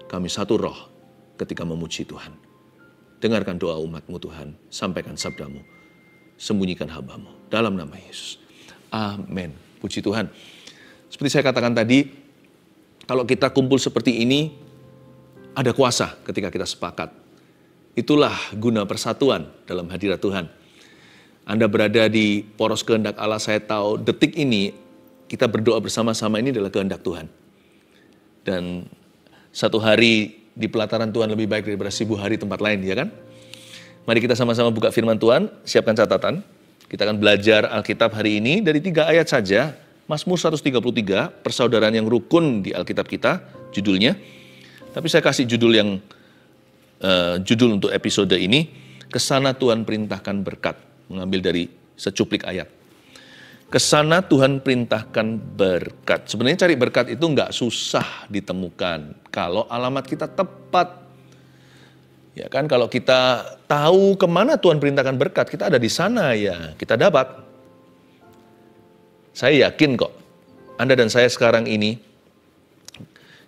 kami satu roh ketika memuji Tuhan. Dengarkan doa umat-Mu Tuhan, sampaikan sabda-Mu, sembunyikan hamba-Mu. Dalam nama Yesus. Amin. Puji Tuhan. Seperti saya katakan tadi, kalau kita kumpul seperti ini, ada kuasa ketika kita sepakat. Itulah guna persatuan dalam hadirat Tuhan. Anda berada di poros kehendak Allah, saya tahu detik ini kita berdoa bersama-sama ini adalah kehendak Tuhan. Dan satu hari di pelataran Tuhan lebih baik daripada 1000 hari tempat lain, ya kan? Mari kita sama-sama buka firman Tuhan, siapkan catatan. Kita akan belajar Alkitab hari ini dari 3 ayat saja. Mazmur 133, persaudaraan yang rukun di Alkitab kita, judulnya. Tapi saya kasih judul untuk episode ini, Kesana Tuhan perintahkan berkat, mengambil dari secuplik ayat. Kesana Tuhan perintahkan berkat. Sebenarnya cari berkat itu nggak susah ditemukan kalau alamat kita tepat. Ya kan, kalau kita tahu kemana Tuhan perintahkan berkat, kita ada di sana ya, kita dapat. Saya yakin kok, Anda dan saya sekarang ini,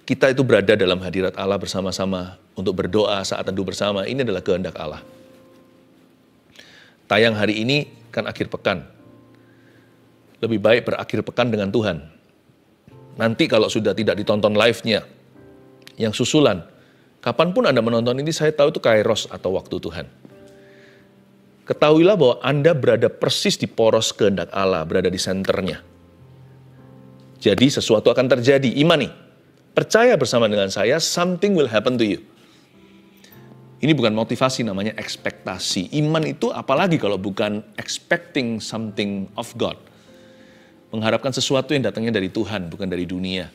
kita itu berada dalam hadirat Allah bersama-sama untuk berdoa saat teduh bersama. Ini adalah kehendak Allah. Tayang hari ini kan akhir pekan. Lebih baik berakhir pekan dengan Tuhan. Nanti kalau sudah tidak ditonton live-nya, yang susulan, kapanpun Anda menonton ini, saya tahu itu kairos atau waktu Tuhan. Ketahuilah bahwa Anda berada persis di poros kehendak Allah, berada di senternya. Jadi sesuatu akan terjadi, imani. Percaya bersama dengan saya, something will happen to you. Ini bukan motivasi, namanya ekspektasi. Iman itu apalagi kalau bukan expecting something of God. Mengharapkan sesuatu yang datangnya dari Tuhan, bukan dari dunia.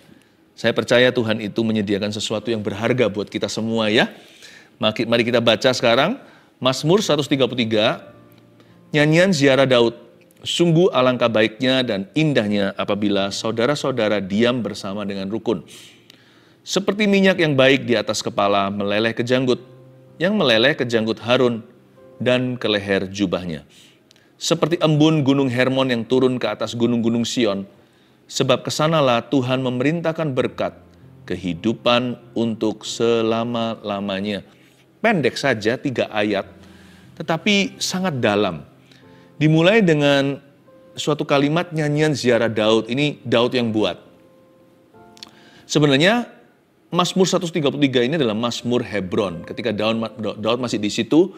Saya percaya Tuhan itu menyediakan sesuatu yang berharga buat kita semua ya. Mari kita baca sekarang, Mazmur 133, nyanyian ziarah Daud. Sungguh alangkah baiknya dan indahnya apabila saudara-saudara diam bersama dengan rukun. Seperti minyak yang baik di atas kepala meleleh ke janggut, yang meleleh ke janggut Harun dan ke leher jubahnya. Seperti embun gunung Hermon yang turun ke atas gunung-gunung Sion, sebab kesanalah Tuhan memerintahkan berkat, kehidupan untuk selama-lamanya. Pendek saja 3 ayat, tetapi sangat dalam. Dimulai dengan suatu kalimat nyanyian ziarah Daud, ini Daud yang buat. Sebenarnya Mazmur 133 ini adalah Mazmur Hebron. Ketika Daud masih di situ,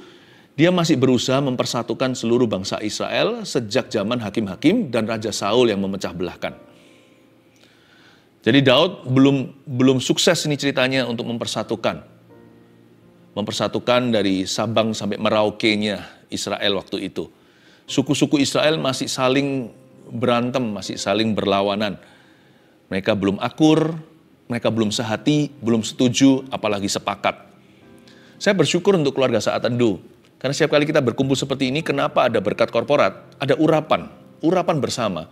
dia masih berusaha mempersatukan seluruh bangsa Israel sejak zaman hakim-hakim dan Raja Saul yang memecah belahkan. Jadi Daud belum sukses ini ceritanya untuk mempersatukan dari Sabang sampai Merauke-nya Israel waktu itu. Suku-suku Israel masih saling berantem, masih saling berlawanan. Mereka belum akur, mereka belum sehati, belum setuju, apalagi sepakat. Saya bersyukur untuk keluarga saat teduh. Karena setiap kali kita berkumpul seperti ini, kenapa ada berkat korporat? Ada urapan bersama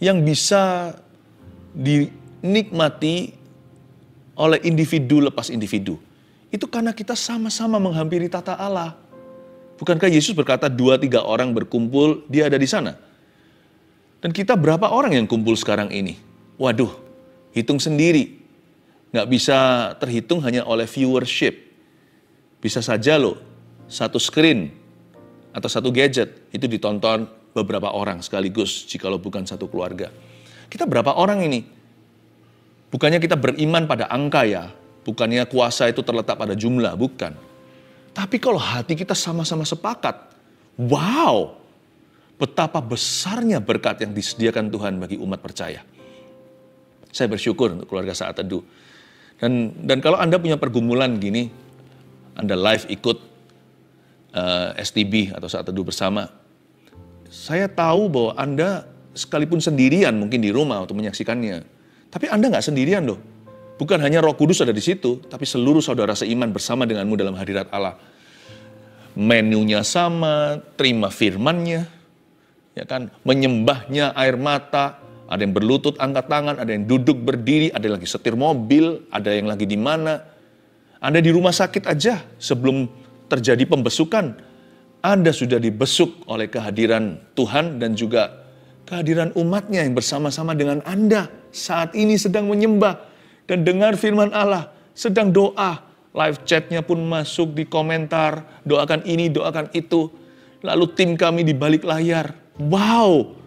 yang bisa dinikmati oleh individu lepas individu. Itu karena kita sama-sama menghampiri tata Allah. Bukankah Yesus berkata 2-3 orang berkumpul, dia ada di sana? Dan kita berapa orang yang kumpul sekarang ini? Waduh, hitung sendiri. Nggak bisa terhitung hanya oleh viewership. Bisa saja loh, satu screen atau satu gadget itu ditonton beberapa orang sekaligus jikalau bukan satu keluarga. Kita berapa orang ini? Bukannya kita beriman pada angka ya, bukannya kuasa itu terletak pada jumlah, bukan. Tapi kalau hati kita sama-sama sepakat, wow, betapa besarnya berkat yang disediakan Tuhan bagi umat percaya. Saya bersyukur untuk keluarga saat teduh. Dan kalau Anda punya pergumulan gini, Anda live ikut STB atau saat teduh bersama, saya tahu bahwa Anda sekalipun sendirian mungkin di rumah untuk menyaksikannya, tapi Anda nggak sendirian loh. Bukan hanya Roh Kudus ada di situ, tapi seluruh saudara seiman bersama denganmu dalam hadirat Allah. Menunya sama, terima firman-Nya, ya kan, menyembahnya air mata, ada yang berlutut angkat tangan, ada yang duduk berdiri, ada yang lagi setir mobil, ada yang lagi di mana. Anda di rumah sakit aja sebelum terjadi pembesukan, Anda sudah dibesuk oleh kehadiran Tuhan dan juga kehadiran umatnya yang bersama-sama dengan Anda saat ini sedang menyembah dan dengar firman Allah sedang doa. Live chatnya pun masuk di komentar, doakan ini, doakan itu. Lalu tim kami di balik layar. Wow,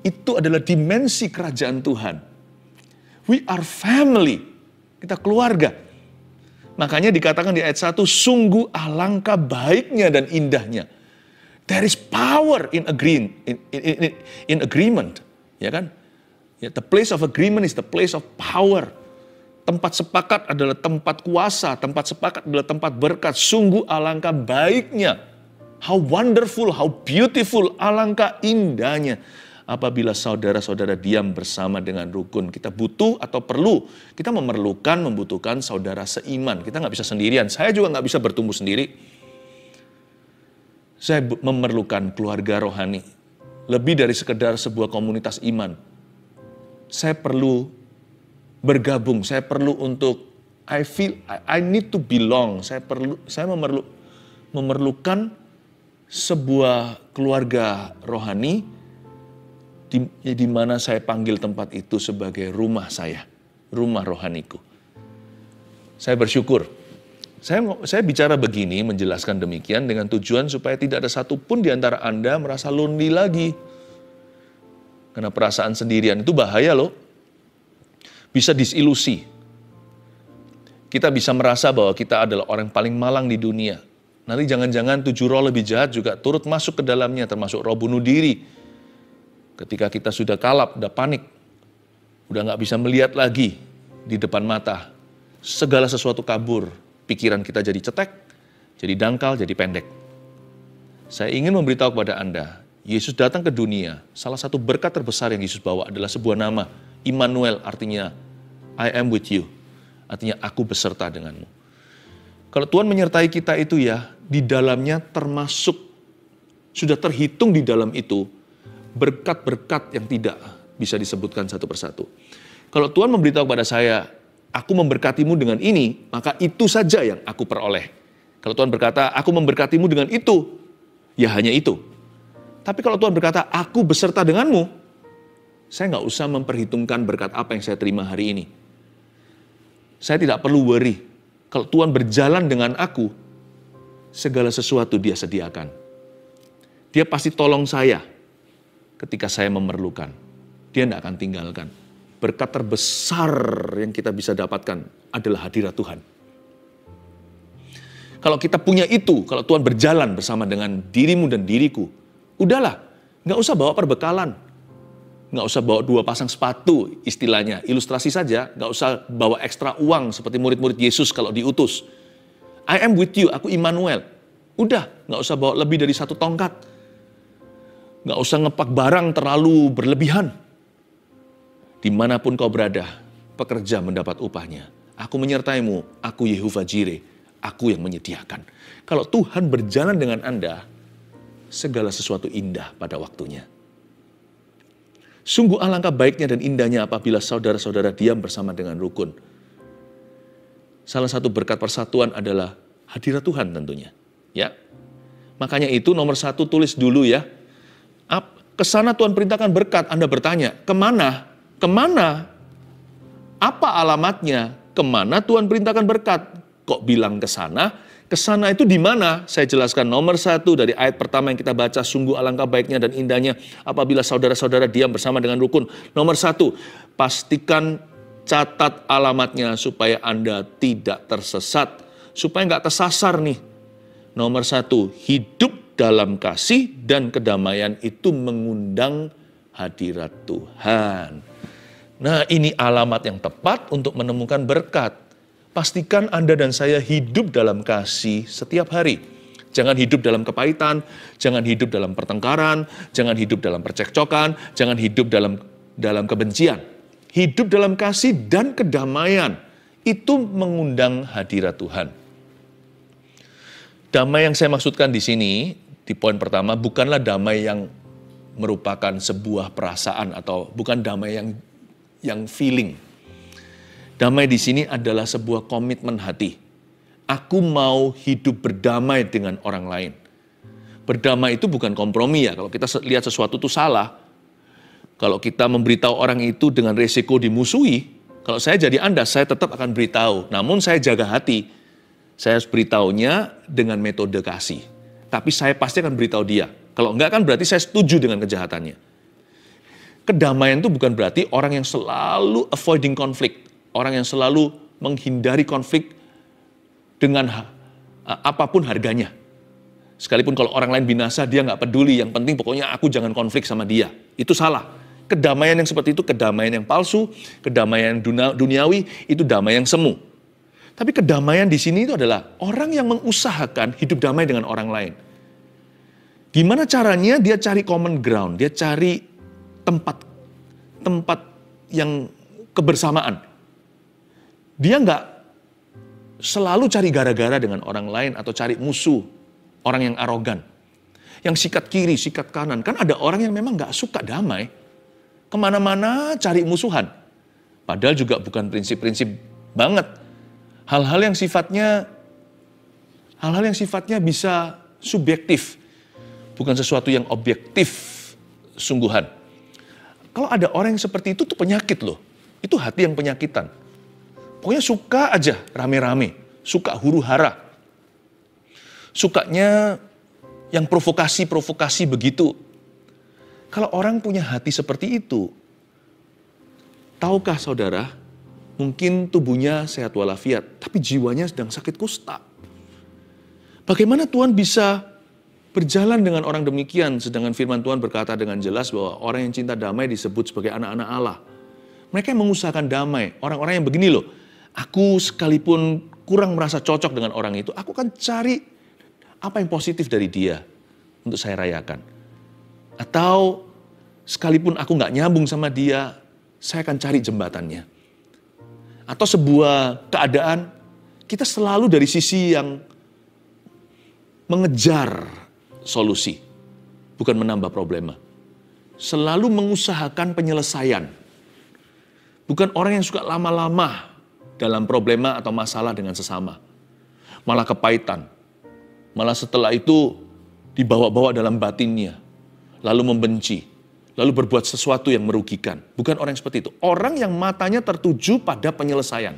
itu adalah dimensi kerajaan Tuhan. We are family, kita keluarga. Makanya dikatakan di ayat 1, sungguh alangkah baiknya dan indahnya. There is power in agreement, ya kan? Ya, the place of agreement is the place of power. Tempat sepakat adalah tempat kuasa, tempat sepakat adalah tempat berkat. Sungguh alangkah baiknya. How wonderful, how beautiful, alangkah indahnya. Apabila saudara-saudara diam bersama dengan rukun. Kita butuh atau perlu, kita membutuhkan saudara seiman. Kita nggak bisa sendirian, saya juga nggak bisa bertumbuh sendiri. Saya memerlukan keluarga rohani. Lebih dari sekedar sebuah komunitas iman. Saya perlu bergabung, saya perlu untuk I need to belong. Saya memerlukan sebuah keluarga rohani di mana saya panggil tempat itu sebagai rumah saya, rumah rohaniku. Saya bersyukur. Saya bicara begini, menjelaskan demikian dengan tujuan supaya tidak ada satupun di antara Anda merasa lonely lagi. Karena perasaan sendirian itu bahaya loh. Bisa disilusi. Kita bisa merasa bahwa kita adalah orang paling malang di dunia. Nanti jangan-jangan 7 roh lebih jahat juga turut masuk ke dalamnya, termasuk roh bunuh diri. Ketika kita sudah kalap, udah panik, udah gak bisa melihat lagi di depan mata. Segala sesuatu kabur, pikiran kita jadi cetek, jadi dangkal, jadi pendek. Saya ingin memberitahu kepada Anda, Yesus datang ke dunia, salah satu berkat terbesar yang Yesus bawa adalah sebuah nama, Immanuel, artinya I am with you, artinya aku beserta denganmu. Kalau Tuhan menyertai kita itu ya, di dalamnya termasuk, sudah terhitung di dalam itu, berkat-berkat yang tidak bisa disebutkan satu persatu. Kalau Tuhan memberitahu kepada saya, aku memberkatimu dengan ini, maka itu saja yang aku peroleh. Kalau Tuhan berkata, aku memberkatimu dengan itu, ya hanya itu. Tapi kalau Tuhan berkata, aku beserta denganmu, saya nggak usah memperhitungkan berkat apa yang saya terima hari ini. Saya tidak perlu worry. Kalau Tuhan berjalan dengan aku, segala sesuatu Dia sediakan. Dia pasti tolong saya ketika saya memerlukan. Dia tidak akan tinggalkan. Berkat terbesar yang kita bisa dapatkan adalah hadirat Tuhan. Kalau kita punya itu, kalau Tuhan berjalan bersama dengan dirimu dan diriku, udahlah, nggak usah bawa perbekalan. Nggak usah bawa 2 pasang sepatu, istilahnya, ilustrasi saja. Nggak usah bawa ekstra uang seperti murid-murid Yesus kalau diutus. I am with you, aku Immanuel. Udah, nggak usah bawa lebih dari 1 tongkat. Nggak usah ngepak barang terlalu berlebihan. Dimanapun kau berada, pekerja mendapat upahnya. Aku menyertaimu, aku Yehovah Jireh, aku yang menyediakan. Kalau Tuhan berjalan dengan Anda, segala sesuatu indah pada waktunya. Sungguh alangkah baiknya dan indahnya apabila saudara-saudara diam bersama dengan rukun. Salah satu berkat persatuan adalah hadirat Tuhan tentunya. Ya, makanya itu nomor 1 tulis dulu ya. Kesana Tuhan perintahkan berkat, Anda bertanya, kemana? Kemana? Apa alamatnya? Kemana Tuhan perintahkan berkat? Kok bilang ke sana? Ke sana itu di mana? Saya jelaskan nomor 1 dari ayat pertama yang kita baca, sungguh alangkah baiknya dan indahnya apabila saudara-saudara diam bersama dengan rukun. Nomor 1, pastikan catat alamatnya supaya Anda tidak tersesat, supaya nggak tersasar nih. Nomor 1, hidup dalam kasih dan kedamaian itu mengundang hadirat Tuhan. Nah, ini alamat yang tepat untuk menemukan berkat. Pastikan Anda dan saya hidup dalam kasih setiap hari. Jangan hidup dalam kepahitan, jangan hidup dalam pertengkaran, jangan hidup dalam percekcokan, jangan hidup dalam kebencian. Hidup dalam kasih dan kedamaian itu mengundang hadirat Tuhan. Damai yang saya maksudkan di sini, di poin pertama, bukanlah damai yang merupakan sebuah perasaan atau bukan damai yang feeling. Damai di sini adalah sebuah komitmen hati. Aku mau hidup berdamai dengan orang lain. Berdamai itu bukan kompromi ya. Kalau kita lihat sesuatu itu salah, kalau kita memberitahu orang itu dengan resiko dimusuhi, Kalau saya jadi Anda, saya tetap akan beritahu. Namun saya jaga hati. Saya harus beritahunya dengan metode kasih. Tapi saya pasti akan beritahu dia. Kalau enggak kan berarti saya setuju dengan kejahatannya. Kedamaian itu bukan berarti orang yang selalu avoiding konflik. Orang yang selalu menghindari konflik dengan apapun harganya. Sekalipun kalau orang lain binasa, dia nggak peduli. Yang penting pokoknya aku jangan konflik sama dia. Itu salah. Kedamaian yang seperti itu, kedamaian yang palsu, kedamaian duniawi, itu damai yang semu. Tapi kedamaian di sini itu adalah orang yang mengusahakan hidup damai dengan orang lain. Gimana caranya? Dia cari common ground, dia cari tempat yang kebersamaan. Dia nggak selalu cari gara-gara dengan orang lain atau cari musuh, orang yang arogan, yang sikat kiri, sikat kanan. Kan ada orang yang memang nggak suka damai, kemana-mana cari musuhan. Padahal juga bukan prinsip-prinsip banget. Hal-hal yang sifatnya bisa subjektif, bukan sesuatu yang objektif sungguhan. Kalau ada orang yang seperti itu tuh penyakit loh. Itu hati yang penyakitan. Pokoknya suka aja rame-rame, suka huru-hara. Sukanya yang provokasi-provokasi begitu. Kalau orang punya hati seperti itu, tahukah saudara, mungkin tubuhnya sehat walafiat, tapi jiwanya sedang sakit kusta. Bagaimana Tuhan bisa berjalan dengan orang demikian, sedangkan firman Tuhan berkata dengan jelas bahwa orang yang cinta damai disebut sebagai anak-anak Allah. Mereka yang mengusahakan damai, orang-orang yang begini loh, aku sekalipun kurang merasa cocok dengan orang itu, aku akan cari apa yang positif dari dia untuk saya rayakan. Atau sekalipun aku nggak nyambung sama dia, saya akan cari jembatannya. Atau sebuah keadaan, kita selalu dari sisi yang mengejar solusi, bukan menambah problema. Selalu mengusahakan penyelesaian. Bukan orang yang suka lama-lama dalam problema atau masalah dengan sesama. Malah kepahitan. Malah setelah itu dibawa-bawa dalam batinnya. Lalu membenci. Lalu berbuat sesuatu yang merugikan. Bukan orang yang seperti itu. Orang yang matanya tertuju pada penyelesaian.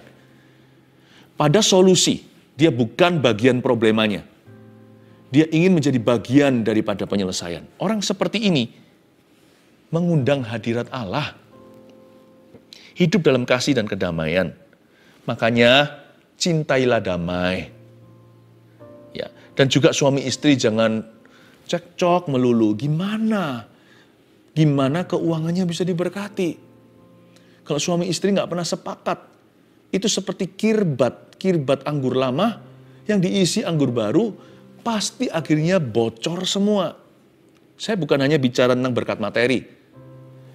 Pada solusi. Dia bukan bagian problemanya. Dia ingin menjadi bagian daripada penyelesaian. Orang seperti ini mengundang hadirat Allah. Hidup dalam kasih dan kedamaian. Makanya cintailah damai. Ya, dan juga suami istri jangan cekcok melulu. Gimana keuangannya bisa diberkati? Kalau suami istri nggak pernah sepakat, itu seperti kirbat anggur lama yang diisi anggur baru, pasti akhirnya bocor semua. Saya bukan hanya bicara tentang berkat materi.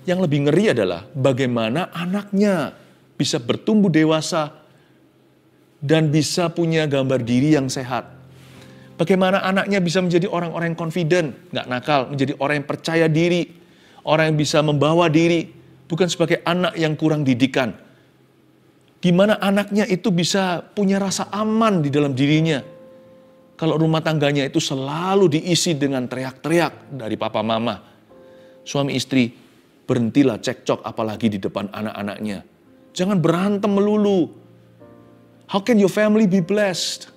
Yang lebih ngeri adalah bagaimana anaknya bisa bertumbuh dewasa dan bisa punya gambar diri yang sehat. Bagaimana anaknya bisa menjadi orang-orang yang confident, nggak nakal, menjadi orang yang percaya diri, orang yang bisa membawa diri, bukan sebagai anak yang kurang didikan. Gimana anaknya itu bisa punya rasa aman di dalam dirinya. Kalau rumah tangganya itu selalu diisi dengan teriak-teriak dari papa mama. Suami istri, berhentilah cekcok apalagi di depan anak-anaknya. Jangan berantem melulu. How can your family be blessed?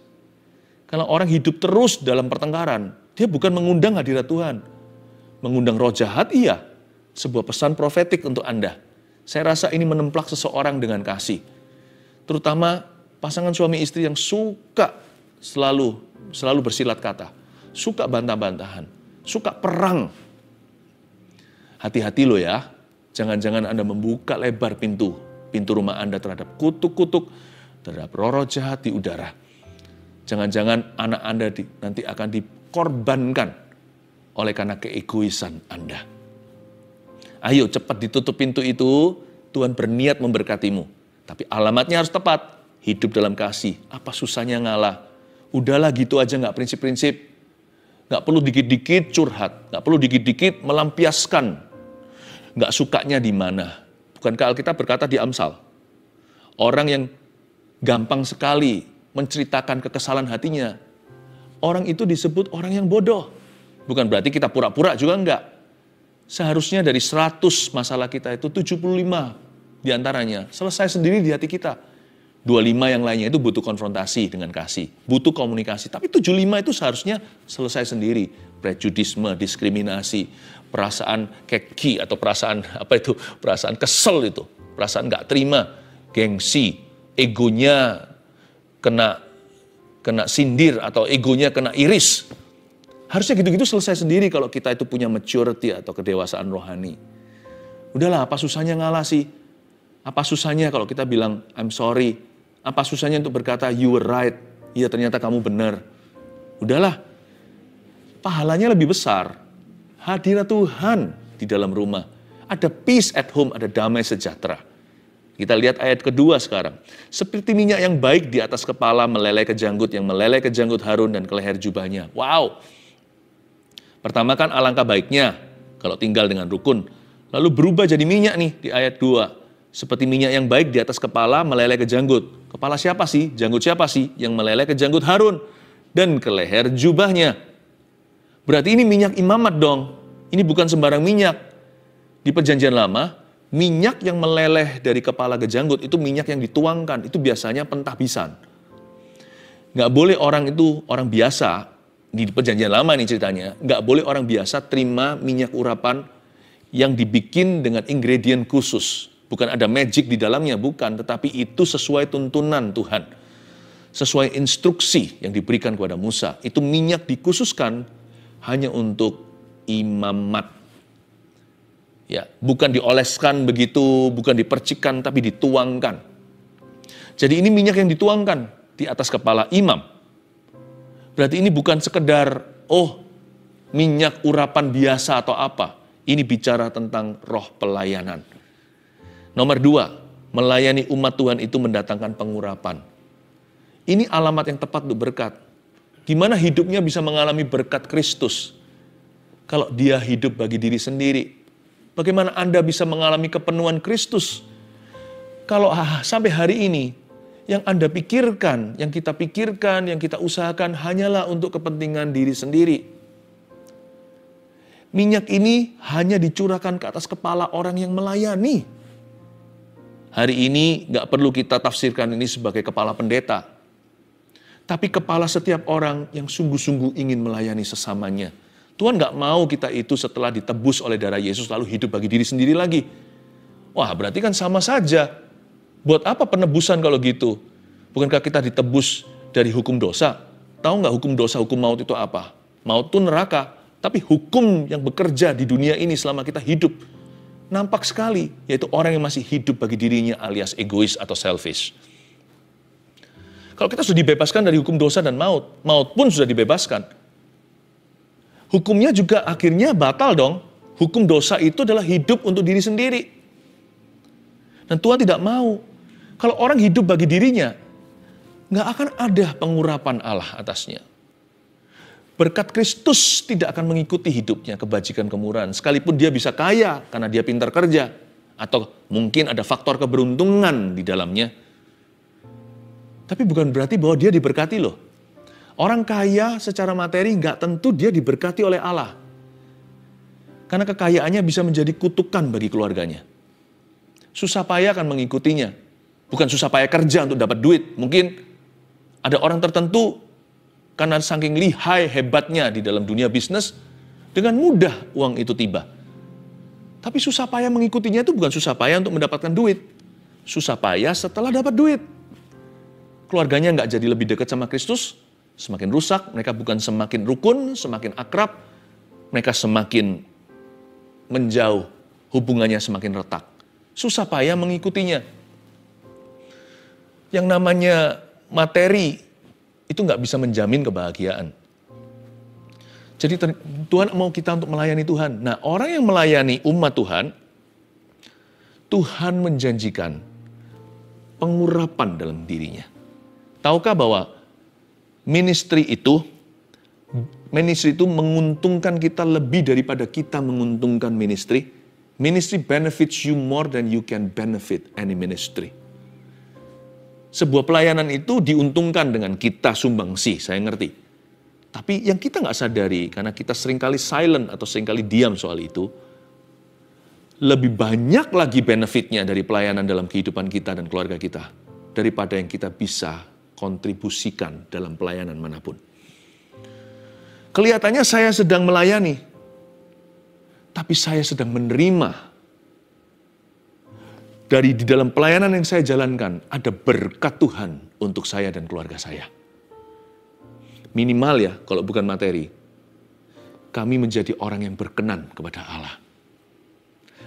Kalau orang hidup terus dalam pertengkaran, dia bukan mengundang hadirat Tuhan. Mengundang roh jahat, iya. Sebuah pesan profetik untuk Anda. Saya rasa ini menemplak seseorang dengan kasih. Terutama pasangan suami istri yang suka selalu bersilat kata. Suka bantah-bantahan. Suka perang. Hati-hati loh ya. Jangan-jangan Anda membuka lebar pintu rumah Anda terhadap kutuk-kutuk, terhadap roh jahat di udara. Jangan-jangan anak Anda nanti akan dikorbankan oleh karena keegoisan Anda. Ayo cepat ditutup pintu itu, Tuhan berniat memberkatimu. Tapi alamatnya harus tepat, hidup dalam kasih. Apa susahnya ngalah? Udahlah gitu aja, nggak prinsip-prinsip. Nggak perlu dikit-dikit curhat, nggak perlu dikit-dikit melampiaskan. Nggak sukanya di mana. Bukankah Alkitab berkata di Amsal, orang yang gampang sekali menceritakan kekesalan hatinya, orang itu disebut orang yang bodoh. Bukan berarti kita pura-pura juga enggak. Seharusnya dari 100 masalah kita itu 75 di antaranya. Selesai sendiri di hati kita. 25 yang lainnya itu butuh konfrontasi dengan kasih, butuh komunikasi. Tapi 75 itu seharusnya selesai sendiri. Prejudisme, diskriminasi, perasaan keki atau perasaan perasaan kesel itu, perasaan nggak terima, gengsi, egonya kena sindir atau egonya kena iris. Harusnya gitu-gitu selesai sendiri kalau kita itu punya maturity atau kedewasaan rohani. Udahlah, apa susahnya ngalah sih? Apa susahnya kalau kita bilang I'm sorry? Apa susahnya untuk berkata you were right? Iya, ternyata kamu benar. Udahlah. Pahalanya lebih besar. Hadirat Tuhan di dalam rumah. Ada peace at home, ada damai sejahtera. Kita lihat ayat kedua sekarang. Seperti minyak yang baik di atas kepala meleleh ke janggut, yang meleleh ke janggut Harun dan ke leher jubahnya. Wow. Pertama kan alangkah baiknya kalau tinggal dengan rukun. Lalu berubah jadi minyak nih di ayat 2. Seperti minyak yang baik di atas kepala meleleh ke janggut. Kepala siapa sih? Janggut siapa sih? Yang meleleh ke janggut Harun dan ke leher jubahnya. Berarti ini minyak imamat dong. Ini bukan sembarang minyak. Di Perjanjian Lama, minyak yang meleleh dari kepala ke janggut itu minyak yang dituangkan. Itu biasanya pentahbisan. Nggak boleh orang itu, orang biasa, di Perjanjian Lama nih ceritanya, nggak boleh orang biasa terima minyak urapan yang dibikin dengan ingredient khusus. Bukan ada magic di dalamnya, bukan. Tetapi itu sesuai tuntunan Tuhan. Sesuai instruksi yang diberikan kepada Musa. Itu minyak dikhususkan hanya untuk imamat. Ya, bukan dioleskan begitu, bukan dipercikkan, tapi dituangkan. Jadi ini minyak yang dituangkan di atas kepala imam. Berarti ini bukan sekedar, minyak urapan biasa atau apa. Ini bicara tentang roh pelayanan. Nomor 2, melayani umat Tuhan itu mendatangkan pengurapan. Ini alamat yang tepat untuk berkat. Di mana hidupnya bisa mengalami berkat Kristus. Kalau dia hidup bagi diri sendiri, bagaimana Anda bisa mengalami kepenuhan Kristus? Kalau sampai hari ini, yang Anda pikirkan, yang kita pikirkan, yang kita usahakan hanyalah untuk kepentingan diri sendiri. Minyak ini hanya dicurahkan ke atas kepala orang yang melayani. Hari ini nggak perlu kita tafsirkan ini sebagai kepala pendeta. Tapi kepala setiap orang yang sungguh-sungguh ingin melayani sesamanya. Tuhan nggak mau kita itu setelah ditebus oleh darah Yesus lalu hidup bagi diri sendiri lagi. Wah, berarti kan sama saja. Buat apa penebusan kalau gitu? Bukankah kita ditebus dari hukum dosa? Tahu nggak hukum dosa, hukum maut itu apa? Maut itu neraka. Tapi hukum yang bekerja di dunia ini selama kita hidup nampak sekali, yaitu orang yang masih hidup bagi dirinya alias egois atau selfish. Kalau kita sudah dibebaskan dari hukum dosa dan maut, maut pun sudah dibebaskan. Hukumnya juga akhirnya batal dong. Hukum dosa itu adalah hidup untuk diri sendiri. Dan Tuhan tidak mau. Kalau orang hidup bagi dirinya, nggak akan ada pengurapan Allah atasnya. Berkat Kristus tidak akan mengikuti hidupnya, kebajikan kemurahan. Sekalipun dia bisa kaya karena dia pintar kerja. Atau mungkin ada faktor keberuntungan di dalamnya. Tapi bukan berarti bahwa dia diberkati loh. Orang kaya secara materi nggak tentu dia diberkati oleh Allah. Karena kekayaannya bisa menjadi kutukan bagi keluarganya. Susah payah akan mengikutinya. Bukan susah payah kerja untuk dapat duit. Mungkin ada orang tertentu karena saking lihai hebatnya di dalam dunia bisnis, dengan mudah uang itu tiba. Tapi susah payah mengikutinya itu bukan susah payah untuk mendapatkan duit. Susah payah setelah dapat duit. Keluarganya nggak jadi lebih dekat sama Kristus, semakin rusak, mereka bukan semakin rukun, semakin akrab, mereka semakin menjauh, hubungannya semakin retak. Susah payah mengikutinya. Yang namanya materi, itu nggak bisa menjamin kebahagiaan. Jadi Tuhan mau kita untuk melayani Tuhan. Nah, orang yang melayani umat Tuhan, Tuhan menjanjikan pengurapan dalam dirinya. Tahukah bahwa ministry itu menguntungkan kita lebih daripada kita menguntungkan ministry? Ministry benefits you more than you can benefit any ministry. Sebuah pelayanan itu diuntungkan dengan kita sumbangsi, saya ngerti. Tapi yang kita nggak sadari, karena kita seringkali silent atau seringkali diam soal itu, lebih banyak lagi benefitnya dari pelayanan dalam kehidupan kita dan keluarga kita daripada yang kita bisa kontribusikan dalam pelayanan manapun. Kelihatannya saya sedang melayani, tapi saya sedang menerima dari di dalam pelayanan yang saya jalankan, ada berkat Tuhan untuk saya dan keluarga saya. Minimal ya, kalau bukan materi, kami menjadi orang yang berkenan kepada Allah.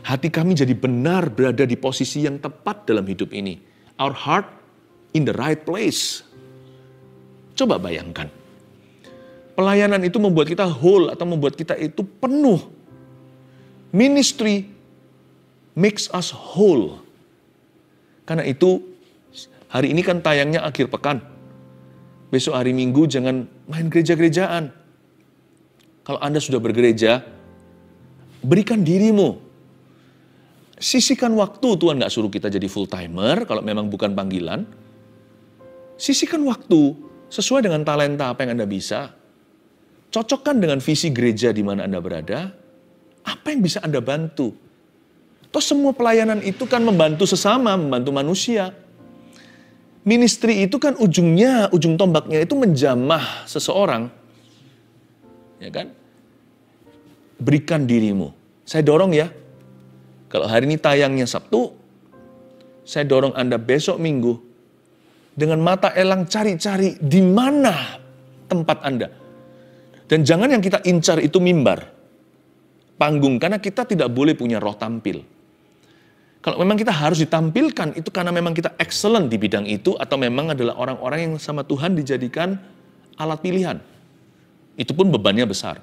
Hati kami jadi benar berada di posisi yang tepat dalam hidup ini. Our heart in the right place. Coba bayangkan. Pelayanan itu membuat kita whole atau membuat kita itu penuh. Ministry makes us whole. Karena itu, hari ini kan tayangnya akhir pekan. Besok hari Minggu jangan main gereja-gerejaan. Kalau Anda sudah bergereja, berikan dirimu. Sisihkan waktu, Tuhan gak suruh kita jadi full-timer kalau memang bukan panggilan. Sisihkan waktu sesuai dengan talenta apa yang Anda bisa. Cocokkan dengan visi gereja di mana Anda berada. Apa yang bisa Anda bantu? Toh semua pelayanan itu kan membantu sesama, membantu manusia. Ministry itu kan ujung tombaknya itu menjamah seseorang. Ya kan? Berikan dirimu. Saya dorong ya. Kalau hari ini tayangnya Sabtu, saya dorong Anda besok Minggu dengan mata elang cari-cari di mana tempat Anda. Dan jangan yang kita incar itu mimbar, panggung, karena kita tidak boleh punya roh tampil. Kalau memang kita harus ditampilkan, itu karena memang kita excellent di bidang itu, atau memang adalah orang-orang yang sama Tuhan dijadikan alat pilihan. Itu pun bebannya besar.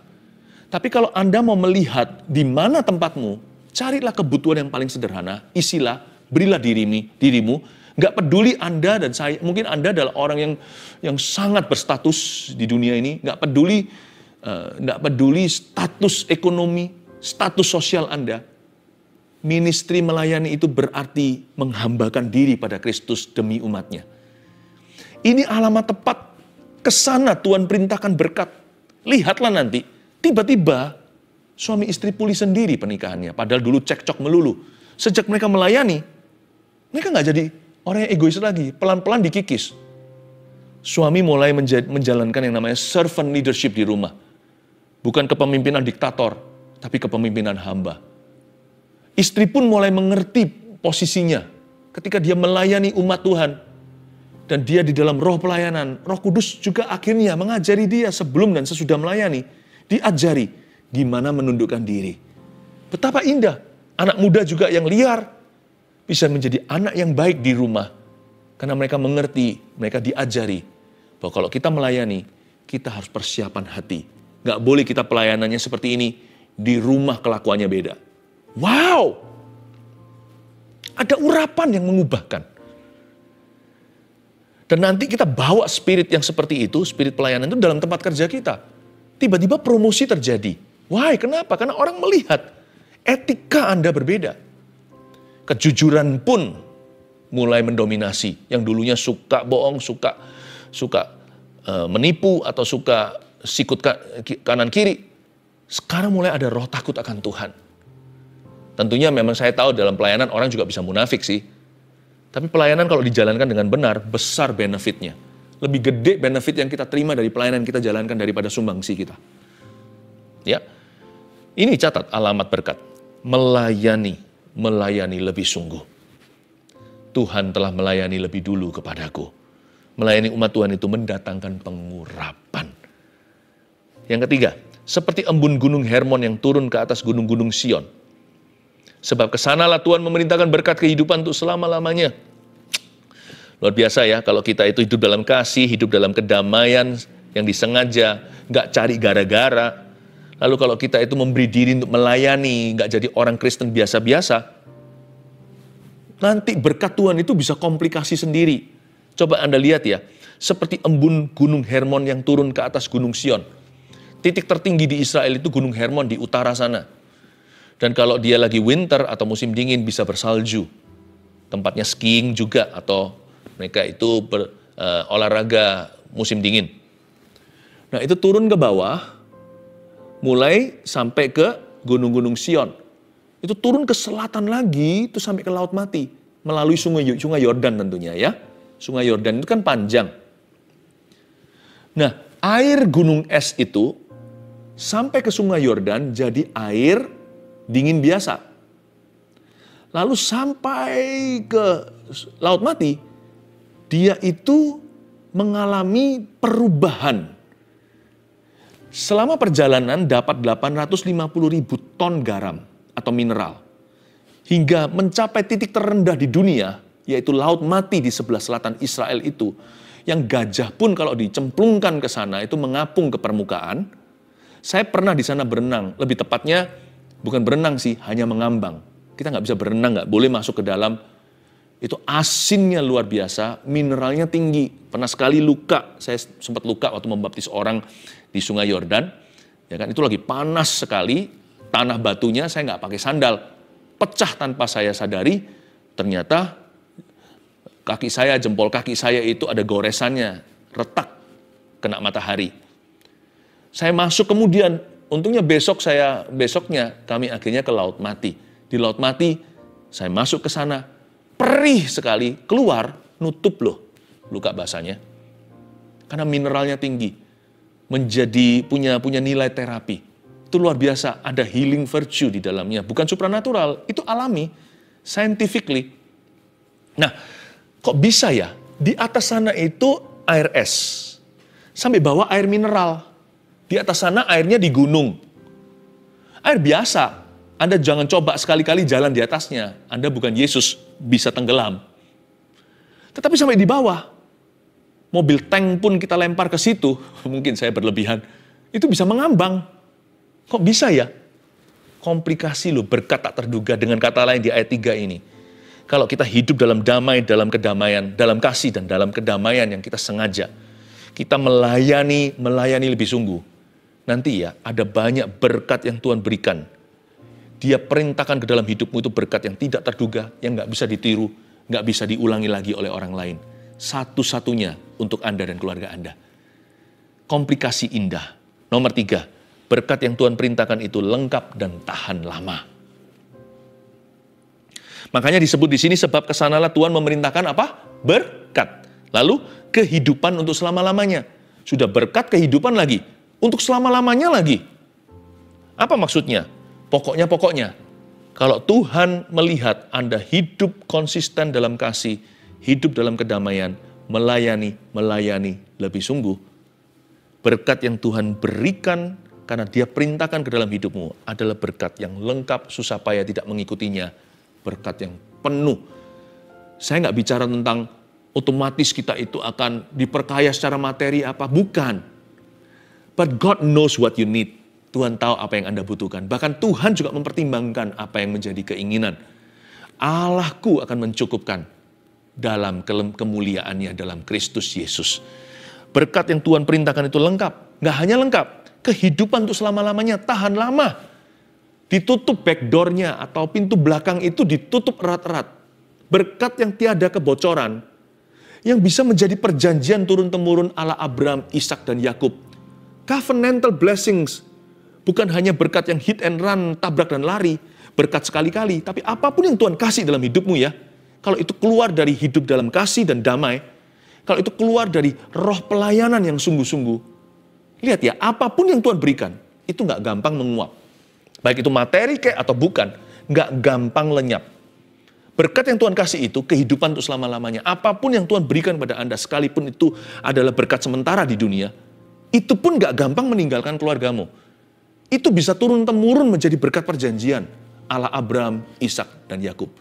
Tapi kalau Anda mau melihat di mana tempatmu, carilah kebutuhan yang paling sederhana, isilah, berilah dirimu. Nggak peduli Anda dan saya, mungkin Anda adalah orang yang sangat berstatus di dunia ini, nggak peduli status ekonomi, status sosial Anda. Ministry melayani itu berarti menghambakan diri pada Kristus demi umatnya. Ini alamat tepat, kesana Tuhan perintahkan berkat. Lihatlah nanti, tiba-tiba suami istri pulih sendiri pernikahannya. Padahal dulu cekcok melulu. Sejak mereka melayani, mereka nggak jadi orang yang egois lagi. Pelan-pelan dikikis. Suami mulai menjalankan yang namanya servant leadership di rumah. Bukan kepemimpinan diktator, tapi kepemimpinan hamba. Istri pun mulai mengerti posisinya ketika dia melayani umat Tuhan. Dan dia di dalam roh pelayanan, Roh Kudus juga akhirnya mengajari dia sebelum dan sesudah melayani. Diajari gimana menundukkan diri. Betapa indah, anak muda juga yang liar bisa menjadi anak yang baik di rumah. Karena mereka mengerti, mereka diajari bahwa kalau kita melayani, kita harus persiapan hati. Gak boleh kita pelayanannya seperti ini, di rumah kelakuannya beda. Wow! Ada urapan yang mengubahkan. Dan nanti kita bawa spirit yang seperti itu, spirit pelayanan itu dalam tempat kerja kita. Tiba-tiba promosi terjadi. Why? Kenapa? Karena orang melihat etika Anda berbeda. Kejujuran pun mulai mendominasi. Yang dulunya suka bohong, suka menipu, atau suka sikut kanan kiri. Sekarang mulai ada roh takut akan Tuhan. Tentunya memang saya tahu dalam pelayanan orang juga bisa munafik sih. Tapi pelayanan kalau dijalankan dengan benar, besar benefitnya. Lebih gede benefit yang kita terima dari pelayanan kita jalankan daripada sumbangsi kita. Ya, ini catat alamat berkat. Melayani lebih sungguh. Tuhan telah melayani lebih dulu kepadaku. Melayani umat Tuhan itu mendatangkan pengurapan. Yang ketiga, seperti embun gunung Hermon yang turun ke atas gunung-gunung Sion. Sebab kesanalah Tuhan memerintahkan berkat kehidupan untuk selama-lamanya. Luar biasa ya, kalau kita itu hidup dalam kasih, hidup dalam kedamaian yang disengaja, nggak cari gara-gara. Lalu kalau kita itu memberi diri untuk melayani, nggak jadi orang Kristen biasa-biasa, nanti berkat Tuhan itu bisa komplikasi sendiri. Coba Anda lihat ya, seperti embun gunung Hermon yang turun ke atas gunung Sion. Titik tertinggi di Israel itu gunung Hermon di utara sana. Dan kalau dia lagi winter atau musim dingin bisa bersalju. Tempatnya skiing juga atau mereka itu olahraga musim dingin. Nah itu turun ke bawah, mulai sampai ke gunung-gunung Sion. Itu turun ke selatan lagi, itu sampai ke Laut Mati. Melalui sungai Yordan tentunya ya. Sungai Yordan itu kan panjang. Nah, air gunung es itu sampai ke sungai Yordan jadi air dingin biasa. Lalu sampai ke Laut Mati, dia itu mengalami perubahan. Selama perjalanan dapat 850.000 ton garam atau mineral. Hingga mencapai titik terendah di dunia, yaitu Laut Mati di sebelah selatan Israel itu, yang gajah pun kalau dicemplungkan ke sana itu mengapung ke permukaan. Saya pernah di sana berenang, lebih tepatnya bukan berenang sih, hanya mengambang. Kita nggak bisa berenang, nggak boleh masuk ke dalam. Itu asinnya luar biasa, mineralnya tinggi. Pernah sekali luka, saya sempat luka waktu membaptis orang di Sungai Yordan. Ya kan, itu lagi panas sekali, tanah batunya saya nggak pakai sandal. Pecah tanpa saya sadari, ternyata kaki saya, jempol kaki saya itu ada goresannya, retak, kena matahari. Saya masuk kemudian, untungnya besoknya kami akhirnya ke Laut Mati. Di Laut Mati, saya masuk ke sana, perih sekali, keluar, nutup loh luka basahnya. Karena mineralnya tinggi, menjadi punya nilai terapi. Itu luar biasa, ada healing virtue di dalamnya. Bukan supranatural, itu alami, scientifically. Nah, kok bisa ya? Di atas sana itu air es, sampai bawah air mineral. Di atas sana airnya di gunung. Air biasa, Anda jangan coba sekali-kali jalan di atasnya. Anda bukan Yesus, bisa tenggelam. Tetapi sampai di bawah, mobil tank pun kita lempar ke situ, mungkin saya berlebihan, itu bisa mengambang. Kok bisa ya? Komplikasi loh, berkat tak terduga. Dengan kata lain di ayat 3 ini. Kalau kita hidup dalam damai, dalam kedamaian, dalam kasih dan dalam kedamaian yang kita sengaja. Kita melayani lebih sungguh. Nanti ya, ada banyak berkat yang Tuhan berikan. Dia perintahkan ke dalam hidupmu itu berkat yang tidak terduga, yang nggak bisa ditiru, nggak bisa diulangi lagi oleh orang lain. Satu-satunya untuk Anda dan keluarga Anda. Komplikasi indah. Nomor 3. Berkat yang Tuhan perintahkan itu lengkap dan tahan lama. Makanya disebut di sini sebab kesanalah Tuhan memerintahkan apa? Berkat. Lalu kehidupan untuk selama-lamanya. Sudah berkat kehidupan lagi. Untuk selama-lamanya lagi. Apa maksudnya? Pokoknya. Kalau Tuhan melihat Anda hidup konsisten dalam kasih, hidup dalam kedamaian, melayani lebih sungguh. Berkat yang Tuhan berikan karena dia perintahkan ke dalam hidupmu adalah berkat yang lengkap, susah payah tidak mengikutinya. Berkat yang penuh. Saya nggak bicara tentang otomatis kita itu akan diperkaya secara materi apa. Bukan. But God knows what you need. Tuhan tahu apa yang Anda butuhkan. Bahkan Tuhan juga mempertimbangkan apa yang menjadi keinginan. Allahku akan mencukupkan dalam kemuliaannya dalam Kristus Yesus. Berkat yang Tuhan perintahkan itu lengkap. Nggak hanya lengkap. Kehidupan untuk selama-lamanya, tahan lama. Ditutup backdoor-nya atau pintu belakang itu ditutup erat-erat. Berkat yang tiada kebocoran, yang bisa menjadi perjanjian turun-temurun ala Abraham, Ishak dan Yakub. Covenantal blessings, bukan hanya berkat yang hit and run, tabrak dan lari, berkat sekali-kali, tapi apapun yang Tuhan kasih dalam hidupmu ya, kalau itu keluar dari hidup dalam kasih dan damai, kalau itu keluar dari roh pelayanan yang sungguh-sungguh, lihat ya, apapun yang Tuhan berikan, itu nggak gampang menguap. Baik itu materi kayak atau bukan, nggak gampang lenyap. Berkat yang Tuhan kasih itu, kehidupan untuk selama-lamanya. Apapun yang Tuhan berikan pada Anda, sekalipun itu adalah berkat sementara di dunia, itu pun nggak gampang meninggalkan keluargamu. Itu bisa turun-temurun menjadi berkat perjanjian, ala Abraham, Ishak, dan Yakub.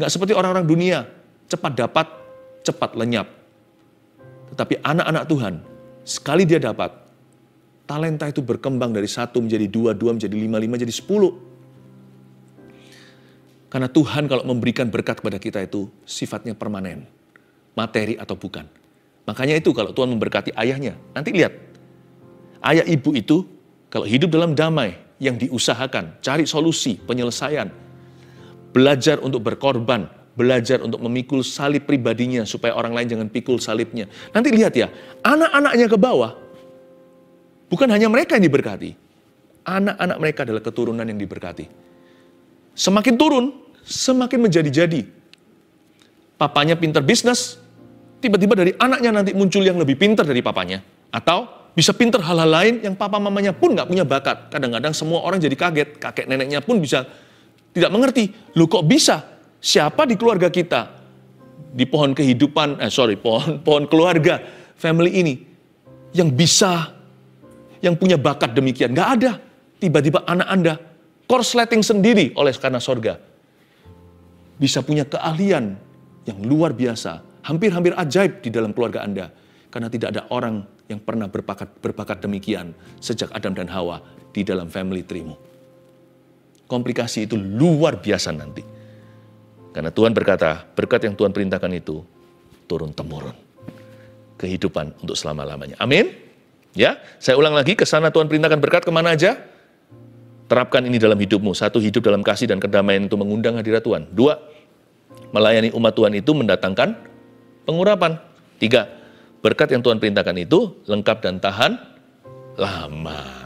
Nggak seperti orang-orang dunia, cepat dapat, cepat lenyap. Tetapi anak-anak Tuhan, sekali dia dapat, talenta itu berkembang dari 1 menjadi 2, 2 menjadi 5, 5 jadi 10. Karena Tuhan kalau memberikan berkat kepada kita itu sifatnya permanen. Materi atau bukan. Makanya itu kalau Tuhan memberkati ayahnya. Nanti lihat. Ayah ibu itu kalau hidup dalam damai yang diusahakan. Cari solusi, penyelesaian. Belajar untuk berkorban. Belajar untuk memikul salib pribadinya supaya orang lain jangan pikul salibnya. Nanti lihat ya. Anak-anaknya ke bawah. Bukan hanya mereka yang diberkati. Anak-anak mereka adalah keturunan yang diberkati. Semakin turun, semakin menjadi-jadi. Papanya pinter bisnis, tiba-tiba dari anaknya nanti muncul yang lebih pinter dari papanya. Atau bisa pinter hal-hal lain yang papa mamanya pun nggak punya bakat. Kadang-kadang semua orang jadi kaget, kakek neneknya pun bisa tidak mengerti. Loh kok bisa? Siapa di keluarga kita? Di pohon kehidupan, pohon keluarga, family ini, yang bisa, yang punya bakat demikian. Nggak ada. Tiba-tiba anak Anda korsleting sendiri oleh karena sorga. Bisa punya keahlian yang luar biasa. Hampir-hampir ajaib di dalam keluarga Anda. Karena tidak ada orang yang pernah berbakat demikian sejak Adam dan Hawa di dalam family tree-mu. Komplikasi itu luar biasa nanti. Karena Tuhan berkata, berkat yang Tuhan perintahkan itu turun-temurun. Kehidupan untuk selama-lamanya. Amin. Ya, saya ulang lagi, ke sana Tuhan perintahkan berkat kemana aja? Terapkan ini dalam hidupmu. 1, hidup dalam kasih dan kedamaian itu mengundang hadirat Tuhan. 2, melayani umat Tuhan itu mendatangkan pengurapan. 3, berkat yang Tuhan perintahkan itu lengkap dan tahan lama.